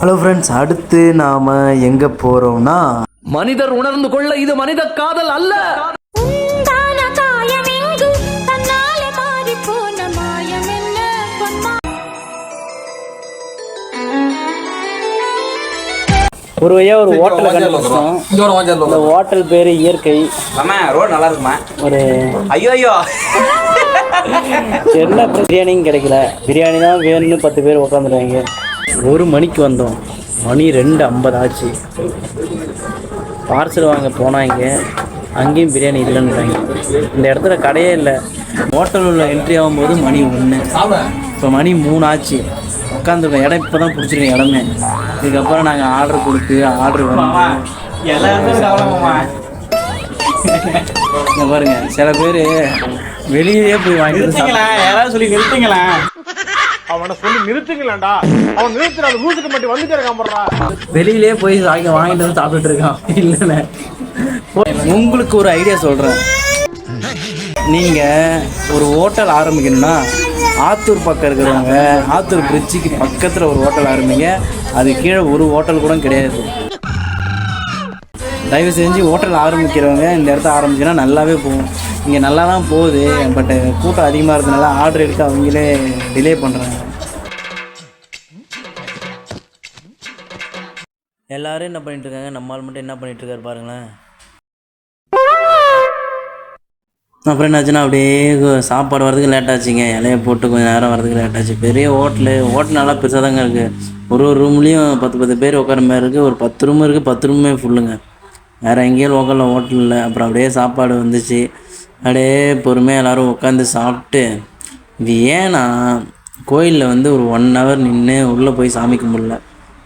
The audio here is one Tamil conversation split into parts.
ஹலோ ஃப்ரெண்ட்ஸ், அடுத்து நாம் எங்கே போகிறோம்னா, மனிதர் உணர்ந்து கொள்ள இது மனித காதல் அல்ல. ஒரு வழியா ஒரு ஹோட்டலை கண்டுபிடிச்சோம். இந்த ஹோட்டல் பேரு இயற்கை. ரோட் நல்லா இருக்குமா? ஒரு ஐயோ என்ன பிரியாணியும் கிடைக்கல. பிரியாணி தான் வேணும்னு 10 பேர் உட்காந்துருவாங்க. 1 மணிக்கு வந்தோம். மணி 2:50 ஆச்சு. பார்சல் வாங்க போனாங்க. அங்கேயும் பிரியாணி இல்லைன்னுட்டாங்க. இந்த இடத்துல கடையே இல்லை. ஹோட்டல் உள்ள என்ட்ரி ஆகும்போது மணி 1. இப்போ மணி 3 ஆச்சு. உட்காந்துருக்கோம். இடம் இப்போ தான் பிடிச்சிருக்கோம் இடமே. இதுக்கப்புறம் நாங்கள் ஆர்டர் கொடுத்து ஆர்டர் வந்து இங்கே பாருங்க, சில பேர் வெளியே போய் வாங்கிட்டு யாராவது சொல்லி நிறுத்துங்களா? அவனை சொல்லி நிறுத்துங்களா? அவன் நிறுத்துற மூச்சுட்டு மட்டும் வந்து வெளியிலே போய் வாங்கிட்டு வந்து சாப்பிட்டுட்டு இருக்கான். இல்லைண்ணே, உங்களுக்கு ஒரு ஐடியா சொல்கிறேன். நீங்கள் ஒரு ஹோட்டல் ஆரம்பிக்கணும்னா ஆத்தூர் பக்கம் இருக்கிறவங்க ஆத்தூர் பிரிட்ஜுக்கு பக்கத்தில் ஒரு ஹோட்டல் ஆரம்பிங்க. அது கீழே ஒரு ஹோட்டல் கூட கிடையாது. தயவு செஞ்சு ஹோட்டல் ஆரம்பிக்கிறவங்க இந்த இடத்த ஆரம்பிச்சுன்னா நல்லாவே போகும். இங்கே நல்லா தான் போகுது, பட் கூட்டம் அதிகமாக இருக்கிறதுனால ஆர்டர் எடுத்து அவங்களே டிலே பண்ணுறாங்க. எல்லோரும் என்ன பண்ணிகிட்ருக்காங்க, நம்மால் மட்டும் என்ன பண்ணிகிட்ருக்காரு பாருங்களேன். அப்புறம் என்னாச்சுன்னா அப்படியே சாப்பாடு வரதுக்கு லேட் ஆச்சுங்க. இலையை போட்டு கொஞ்சம் நேரம் வரதுக்கு லேட் ஆச்சு. பெரிய ஹோட்டல் நல்லா பெருசாக தாங்க இருக்குது. ஒரு ரூம்லேயும் 10 பேர் உட்கார மாதிரி இருக்குது. ஒரு 10 ரூம் இருக்குது. 10 ரூமே ஃபுல்லுங்க. வேறு எங்கேயும் லோக்கலில் ஹோட்டல் இல்லை. அப்புறம் அப்படியே சாப்பாடு வந்துச்சு. அப்படியே பொறுமையாக எல்லோரும் உட்காந்து சாப்பிட்டு, இது ஏன்னா கோயிலில் ஒரு 1 hour நின்று உள்ளே போய் சாமி கும்பிடல,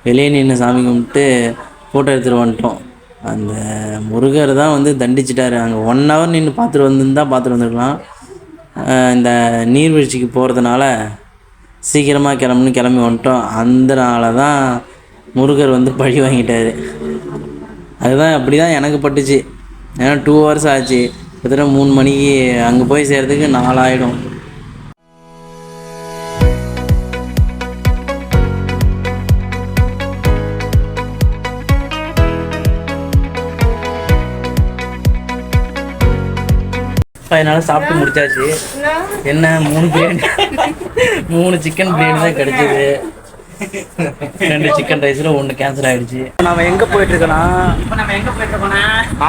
வெளியே நின்று சாமி கும்பிட்டு ஃபோட்டோ எடுத்துகிட்டு வந்துட்டோம். அந்த முருகர் தான் தண்டிச்சிட்டாரு. அங்கே 1 hour நின்று பார்த்துட்டு வந்துருக்கலாம். இந்த நீர்வீழ்ச்சிக்கு போகிறதுனால சீக்கிரமாக கிளம்பி வந்துட்டோம். அதனால தான் முருகர் பழி வாங்கிட்டார். அதுதான் அப்படி தான் எனக்கு பட்டுச்சு. ஏன்னா 2 hours ஆச்சு. கிட்டத்தட்ட 3 மணிக்கு அங்கே போய் சேர்றதுக்கு 4 ஆகிடும். அதனால சாப்பிட்டு முடிச்சாச்சு. என்ன 3 பிரியாணி 3 சிக்கன் பிரியாணி தான் கிடைச்சிது. 2 சிக்கன் ரைஸில் 1 கேன்சல் ஆகிடுச்சு. நம்ம எங்கே போயிட்டுருக்கோன்னா,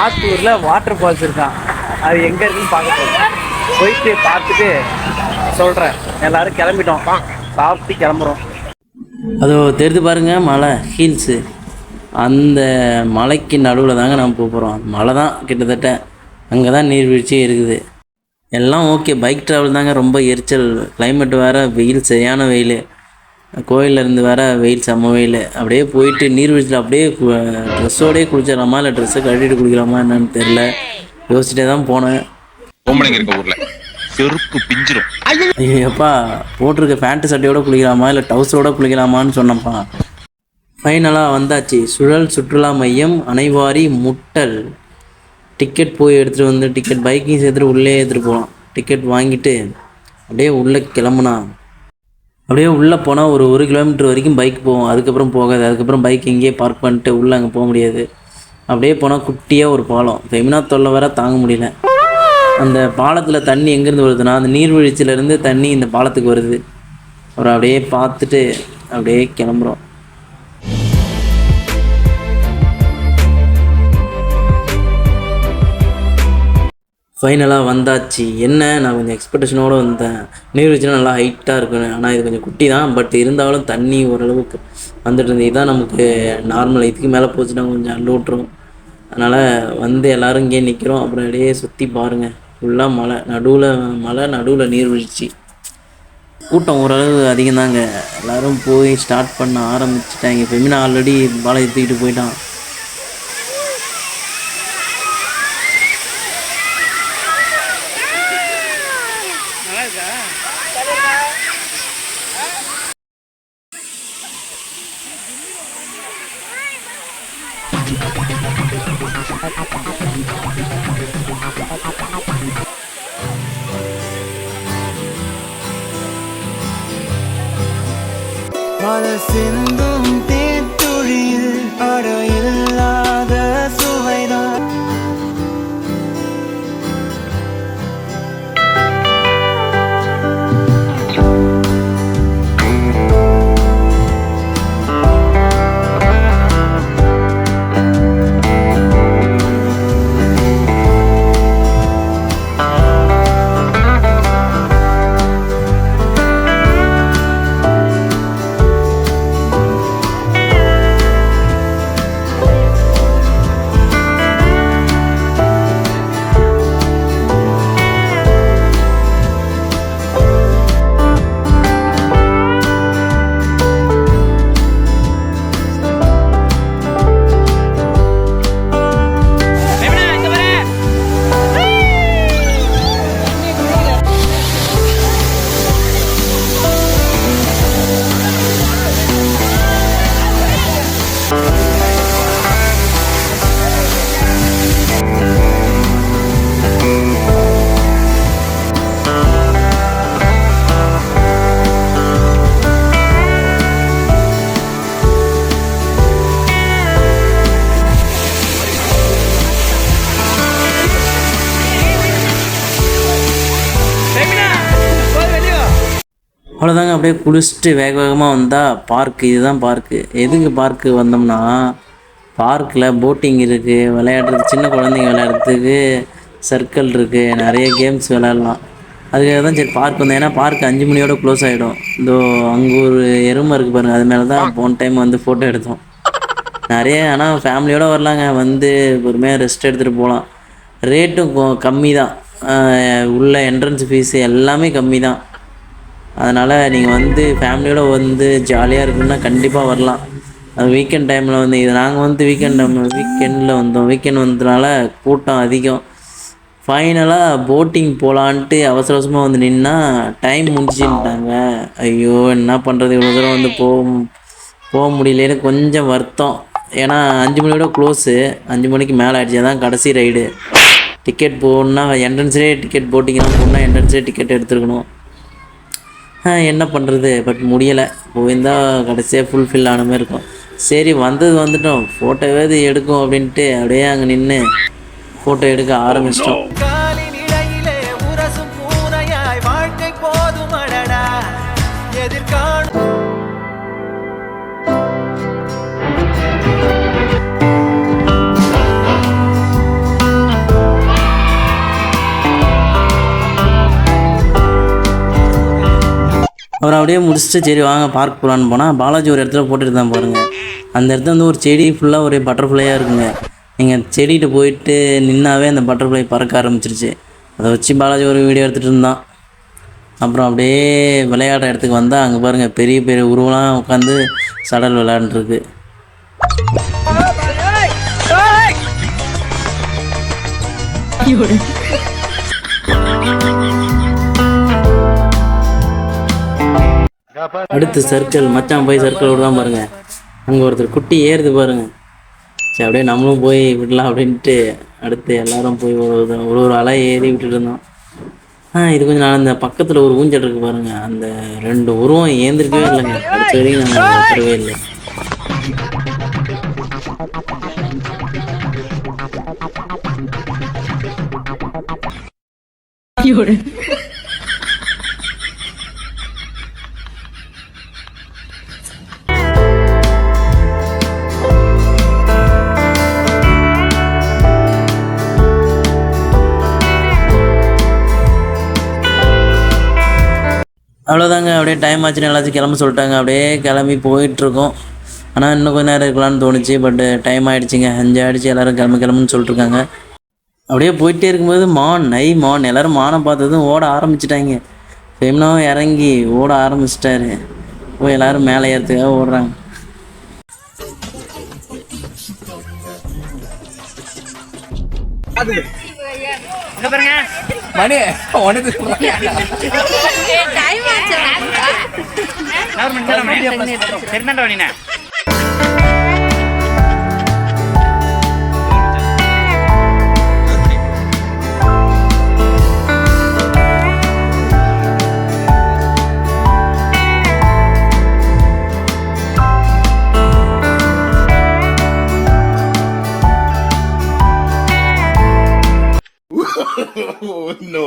ஆத்தூரில் வாட்டர் ஃபால்ஸ் இருக்கான். அது எங்கே இருக்குன்னு பார்க்க போகிறோம். போயிட்டு பார்த்துட்டு சொல்கிறேன். எல்லோரும் கிளம்பிட்டோம். சாப்பிட்டு கிளம்புறோம். அதோ தெரிஞ்சு பாருங்கள், மலை ஹீல்ஸு. அந்த மலைக்கு நடுவில் தாங்க நம்ம போகிறோம். மலை தான் கிட்டத்தட்ட. அங்கே தான் நீர்வீழ்ச்சியே இருக்குது. எல்லாம் ஓகே. பைக் ட்ராவல் தாங்க ரொம்ப எரிச்சல். கிளைமேட் வேறு வெயில், சரியான வெயில். கோயிலேருந்து வேறு வெயில், செம்ம வெயில். அப்படியே போயிட்டு நீர்வீழ்ச்சியில் அப்படியே ட்ரெஸ்ஸோடையே குளிச்சிடலாமா இல்லை ட்ரெஸ்ஸை கட்டிட்டு குளிக்கலாமா என்னன்னு தெரில. யோசிச்சுட்டே தான் போனேன். ஐயோப்பா, போட்டிருக்க பேண்ட்டு சட்டையோடு குளிக்கலாமா இல்லை டவுசரோடு குளிக்கலாமான்னு சொன்னப்பா. ஃபைனலாக வந்தாச்சு. சுழல் சுற்றுலா மையம், அனைவாரி முட்டல். டிக்கெட் போய் எடுத்துகிட்டு டிக்கெட் பைக்கையும் சேர்த்துட்டு உள்ளே எடுத்துகிட்டு போகலாம். டிக்கெட் வாங்கிட்டு அப்படியே உள்ளே கிளம்புனா, அப்படியே உள்ளே போனால் ஒரு 1 கிலோமீட்டர் வரைக்கும் பைக் போகும். அதுக்கப்புறம் போகாது. அதுக்கப்புறம் பைக் இங்கேயே பார்க் பண்ணிட்டு உள்ளே அங்கே போக முடியாது. அப்படியே போனால் குட்டியாக ஒரு பாலம். ஃபெமினா தொல்லை வேற தாங்க முடியல. அந்த பாலத்தில் தண்ணி எங்கேருந்து வருதுன்னா, அந்த நீர்வீழ்ச்சியிலேருந்து தண்ணி இந்த பாலத்துக்கு வருது. அப்புறம் அப்படியே பார்த்துட்டு அப்படியே கிளம்புறோம். ஃபைனலாக வந்தாச்சு. என்ன, நான் கொஞ்சம் எக்ஸ்பெக்டேஷனோடு வந்தேன். நீர்வீழ்ச்சினா நல்லா ஹைட்டாக இருக்குன்னு. ஆனால் இது கொஞ்சம் குட்டி தான். பட் இருந்தாலும் தண்ணி ஓரளவுக்கு வந்துட்டு இருந்தது. இதுதான் நமக்கு நார்மல். இதுக்கு மேலே போச்சுன்னா கொஞ்சம் அள்ளு விட்டுரும். அதனால் எல்லோரும் இங்கே நிற்கிறோம். அப்புறம் அப்படியே சுற்றி பாருங்கள். ஃபுல்லாக மலை நடுவில் நீர்வீழ்ச்சி. கூட்டம் ஓரளவு அதிகம் தாங்க. எல்லோரும் போய் ஸ்டார்ட் பண்ண ஆரம்பிச்சிட்டாங்க. ஃபெமினா ஆல்ரெடி பாலை தூக்கிட்டு போயிட்டான். மலர் சிந்தும் தேன் அவ்வளோதாங்க. அப்படியே குளிச்சுட்டு வேக வேகமாக வந்தால் பார்க்கு, இதுதான் பார்க்கு. எதுக்கு பார்க்கு வந்தோம்னா, பார்க்கில் போட்டிங் இருக்குது, விளையாடுறதுக்கு சின்ன குழந்தைங்க விளையாடுறதுக்கு சர்க்கிள் இருக்குது, நிறைய கேம்ஸ் விளையாடலாம். அதுக்காக தான் சரி பார்க் வந்தேன். ஏன்னா பார்க் 5 மணியோட க்ளோஸ் ஆகிடும். இதோ அங்கே ஒரு எருமை இருக்குது பாருங்கள், அது மேலே தான் போன டைம் வந்து ஃபோட்டோ எடுத்தோம். நிறைய ஆனால் ஃபேமிலியோடு வரலாங்க, வந்து பொறுமையாக ரெஸ்ட் எடுத்துகிட்டு போகலாம். ரேட்டும் கம்மி தான், உள்ள என்ட்ரன்ஸ் ஃபீஸு எல்லாமே கம்மி தான். அதனால் நீங்கள் வந்து ஃபேமிலியோடு வந்து ஜாலியாக இருக்குன்னா கண்டிப்பாக வரலாம். அது வீக்கெண்ட் டைமில் வந்து இது நாங்கள் வந்து வீக்கெண்டில் வந்தோம். வீக்கெண்ட் வந்ததுனால கூட்டம் அதிகம். ஃபைனலாக போட்டிங் போகலான்ட்டு அவசர அவசரமாக வந்து நின்னா டைம் முடிச்சுட்டாங்க. ஐயோ என்ன பண்ணுறது, இவ்வளோ தூரம் வந்து போக முடியலன்னு கொஞ்சம் வருத்தம். ஏன்னா 5 மணியோட க்ளோஸு, 5 மணிக்கு மேலே ஆகிடுச்சு. அதான் கடைசி ரைடு. டிக்கெட் போகணுன்னா என்ட்ரன்ஸ்லேயே டிக்கெட் போட்டிங்கன்னா போனால் என்ட்ரன்ஸ்லேயே டிக்கெட் எடுத்துருக்கணும். என்ன பண்ணுறது, பட் முடியலை. போயிருந்தால் கடைசியாக ஃபுல்ஃபில் ஆன மாதிரி இருக்கும். சரி வந்துட்டோம், ஃபோட்டோவாவது எடுக்கும் அப்படின்ட்டு அப்படியே அங்கே நின்று ஃபோட்டோ எடுக்க ஆரம்பிச்சிட்டோம். அப்புறம் அப்படியே முடிச்சுட்டு சரி வாங்க பார்க் போகலான்னு போனால் பாலாஜி ஒரு இடத்துல போட்டுட்டு தான் பாருங்கள். அந்த இடத்துல வந்து ஒரு செடி ஃபுல்லாக ஒரு பட்டர்ஃப்ளையாக இருக்குங்க. நீங்கள் செடிகிட்ட போயிட்டு நின்னாவே அந்த பட்டர்ஃப்ளை பறக்க ஆரம்பிச்சிருச்சு. அதை வச்சு பாலாஜி ஒரு வீடியோ எடுத்துகிட்டு இருந்தான். அப்புறம் அப்படியே விளையாடுற இடத்துக்கு வந்தால் அங்கே பாருங்கள் பெரிய பெரிய உருவெலாம் உட்காந்து சடல் விளையாண்டுருக்கு. அடுத்து சர்க்கிள், மச்சான் போய் சர்க்கிள் விடலாம் பாருங்கள். அங்கே ஒருத்தர் குட்டி ஏறுது பாருங்கள். சரி அப்படியே நம்மளும் போய் விடலாம் அப்படின்ட்டு அடுத்து எல்லோரும் போய் ஒரு அலை ஏறி விட்டுட்டு இருந்தோம். இது கொஞ்சம் நான் அந்த பக்கத்தில் ஒரு ஊஞ்சல் இருக்குது பாருங்கள், அந்த 2 உருவம் ஏந்திருக்கவே இல்லைங்க. அடுத்த வரைக்கும் நாங்கள் பார்க்கவே இல்லை. அவ்வளோதாங்க. அப்படியே டைம் ஆச்சுன்னு எல்லாச்சும் கிளம்ப சொல்லிட்டாங்க. அப்படியே கிளம்பி போயிட்டுருக்கோம். ஆனால் இன்னும் கொஞ்சம் நேரம் இருக்கலாம்னு தோணுச்சு. பட் டைம் ஆகிடுச்சிங்க, 5 ஆகிடுச்சு. எல்லோரும் கிளம்புன்னு சொல்லிட்டுருக்காங்க. அப்படியே போயிட்டே இருக்கும்போது மான் எல்லோரும் மானை பார்த்ததும் ஓட ஆரம்பிச்சிட்டாங்க. ஃபெமினாவும் இறங்கி ஓட ஆரம்பிச்சிட்டாரு. போய் எல்லோரும் மேலே ஏறதுக்காக ஓடுறாங்க. No.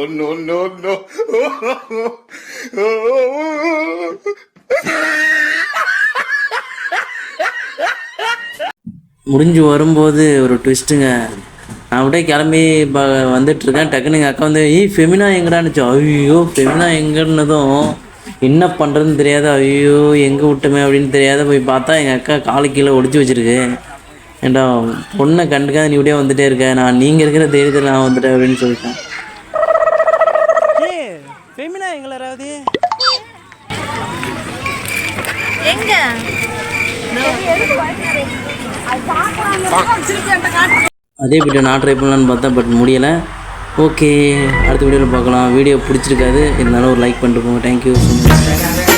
முடிஞ்சு வரும்போது ஒரு ட்விஸ்ட்டுங்க. நான் அப்படியே கிளம்பி வந்துட்டுருக்கேன். டக்குன்னு எங்கள் அக்கா வந்து ஃபெமினா எங்கடான்னுச்சு. ஐயோ ஃபெமினா எங்கன்னதும் என்ன பண்ணுறதுன்னு தெரியாது. ஐயோ எங்கே விட்டோமே அப்படின்னு தெரியாத போய் பார்த்தா எங்கள் அக்கா காலு கீழே ஒடிச்சு வச்சுருக்கு. ஏண்டா பொண்ணை கண்டுக்காத நீ இப்படியே வந்துட்டே இருக்க, நான் நீங்கள் இருக்கிற தைரியத்தில் நான் வந்துட்டேன் அப்படின்னு சொல்லிட்டேன். ஃபெமினா எங்களை யாராவது எங்க அதே வீடியோ நான் ட்ரை பண்ணலான்னு பார்த்தா பட் முடியலை. ஓகே, அடுத்த வீடியோவில் பார்க்கலாம். வீடியோ பிடிச்சிருக்காது, இருந்தாலும் ஒரு லைக் பண்ணிட்டு போங்க. Thank you so much.